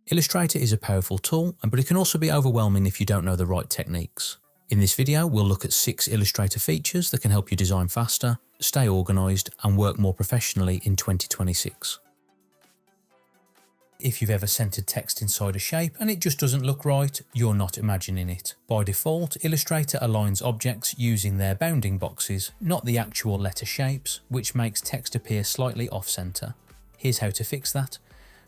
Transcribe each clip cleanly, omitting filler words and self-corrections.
Illustrator is a powerful tool, but it can also be overwhelming if you don't know the right techniques. In this video, we'll look at 6 Illustrator features that can help you design faster, stay organised, and work more professionally in 2026. If you've ever centered text inside a shape and it just doesn't look right, you're not imagining it. By default, Illustrator aligns objects using their bounding boxes, not the actual letter shapes, which makes text appear slightly off-center. Here's how to fix that.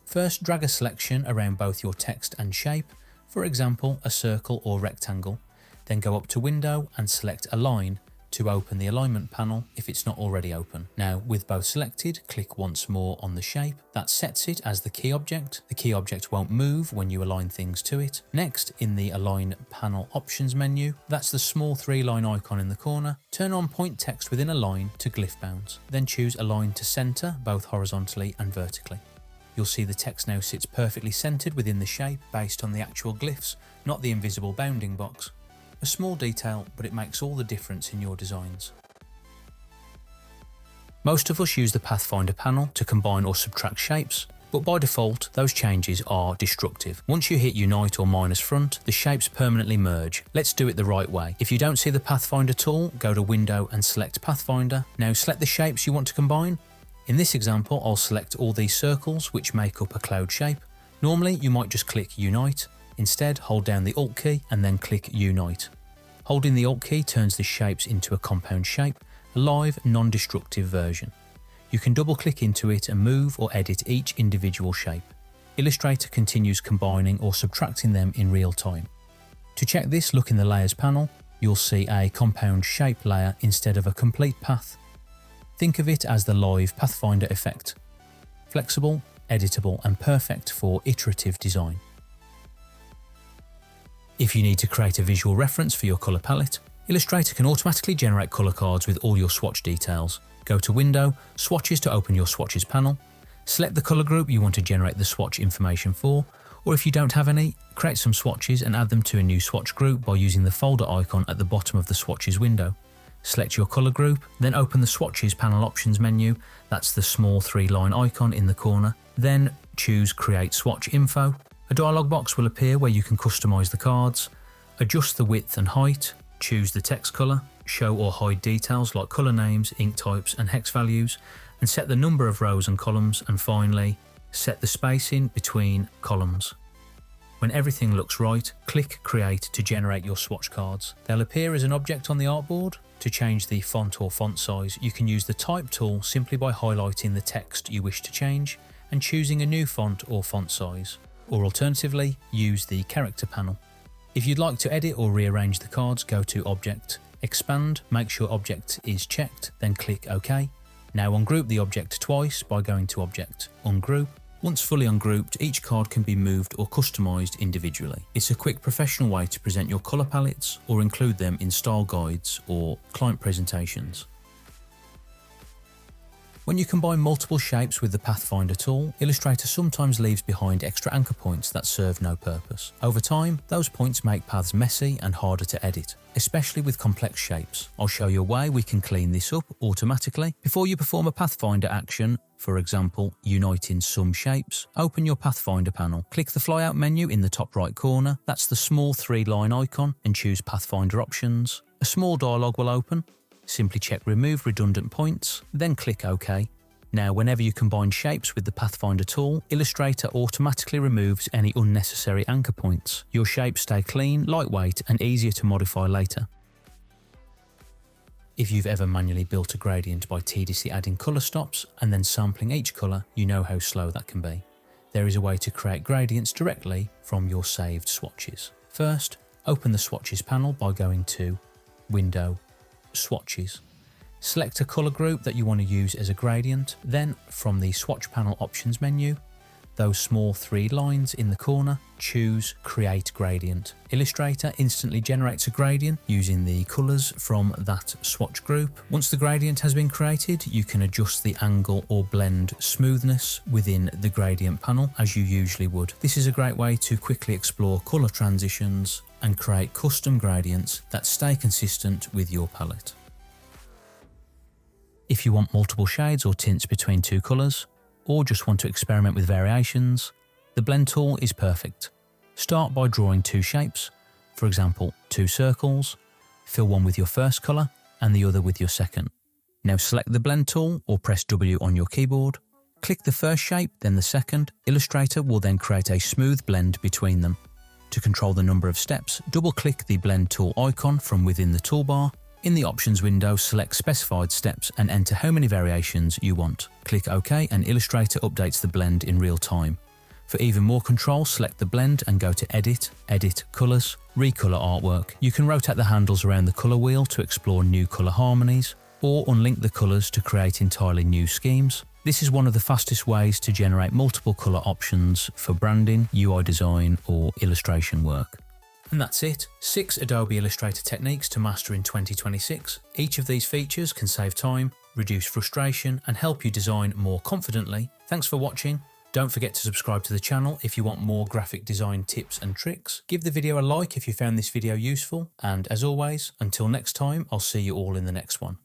First, drag a selection around both your text and shape, for example, a circle or rectangle. Then go up to Window and select Align to open the alignment panel if it's not already open. Now, with both selected, click once more on the shape. That sets it as the key object. The key object won't move when you align things to it. Next, in the Align Panel Options menu, that's the small 3-line icon in the corner. Turn on Point Text within a line to glyph bounds. Then choose Align to Center, both horizontally and vertically. You'll see the text now sits perfectly centered within the shape based on the actual glyphs, not the invisible bounding box. A small detail, but it makes all the difference in your designs. Most of us use the Pathfinder panel to combine or subtract shapes, but by default, those changes are destructive. Once you hit Unite or minus front, the shapes permanently merge. Let's do it the right way. If you don't see the Pathfinder tool, go to Window and select Pathfinder. Now select the shapes you want to combine. In this example, I'll select all these circles which make up a cloud shape. Normally, you might just click Unite. Instead, hold down the Alt key and then click Unite. Holding the Alt key turns the shapes into a compound shape, a live, non-destructive version. You can double-click into it and move or edit each individual shape. Illustrator continues combining or subtracting them in real time. To check this, look in the Layers panel. You'll see a compound shape layer instead of a complete path. Think of it as the live Pathfinder effect. Flexible, editable, and perfect for iterative design. If you need to create a visual reference for your colour palette, Illustrator can automatically generate colour cards with all your swatch details. Go to Window, Swatches to open your Swatches panel. Select the colour group you want to generate the swatch information for, or if you don't have any, create some swatches and add them to a new swatch group by using the folder icon at the bottom of the Swatches window. Select your colour group, then open the Swatches Panel Options menu, that's the small 3-line icon in the corner. Then choose Create Swatch Info. A dialog box will appear where you can customize the cards, adjust the width and height, choose the text color, show or hide details like color names, ink types, and hex values, and set the number of rows and columns, and finally, set the spacing between columns. When everything looks right, click Create to generate your swatch cards. They'll appear as an object on the artboard. To change the font or font size, you can use the Type tool simply by highlighting the text you wish to change and choosing a new font or font size. Or alternatively, use the Character panel. If you'd like to edit or rearrange the cards, go to Object, Expand, make sure Object is checked, then click OK. Now ungroup the object twice by going to Object, Ungroup. Once fully ungrouped, each card can be moved or customised individually. It's a quick professional way to present your colour palettes or include them in style guides or client presentations. When you combine multiple shapes with the Pathfinder tool, Illustrator sometimes leaves behind extra anchor points that serve no purpose. Over time, those points make paths messy and harder to edit, especially with complex shapes. I'll show you a way we can clean this up automatically. Before you perform a Pathfinder action, for example, uniting some shapes, open your Pathfinder panel. Click the flyout menu in the top right corner, that's the small 3-line icon, and choose Pathfinder Options. A small dialog will open. Simply check Remove Redundant Points, then click OK. Now, whenever you combine shapes with the Pathfinder tool, Illustrator automatically removes any unnecessary anchor points. Your shapes stay clean, lightweight, and easier to modify later. If you've ever manually built a gradient by tediously adding colour stops and then sampling each colour, you know how slow that can be. There is a way to create gradients directly from your saved swatches. First, open the Swatches panel by going to Window, Swatches. Select a colour group that you want to use as a gradient, then from the Swatch Panel Options menu, those small 3 lines in the corner, choose Create Gradient. Illustrator instantly generates a gradient using the colours from that swatch group. Once the gradient has been created, you can adjust the angle or blend smoothness within the gradient panel as you usually would. This is a great way to quickly explore colour transitions and create custom gradients that stay consistent with your palette. If you want multiple shades or tints between 2 colours, or just want to experiment with variations, The blend tool is perfect. Start by drawing two shapes, for example, two circles. Fill one with your first colour and the other with your second. Now select the blend tool or press W on your keyboard. Click the first shape, then the second. Illustrator will then create a smooth blend between them. To control the number of steps, double-click the blend tool icon from within the toolbar. In the options window, select specified steps and enter how many variations you want. Click OK and Illustrator updates the blend in real time. For even more control, select the blend and go to Edit, Edit Colours, Recolor Artwork. You can rotate the handles around the colour wheel to explore new colour harmonies, or unlink the colours to create entirely new schemes. This is one of the fastest ways to generate multiple colour options for branding, UI design or illustration work. And that's it. 6 Adobe Illustrator techniques to master in 2026. Each of these features can save time, reduce frustration and help you design more confidently. Thanks for watching. Don't forget to subscribe to the channel if you want more graphic design tips and tricks. Give the video a like if you found this video useful. And as always, until next time, I'll see you all in the next one.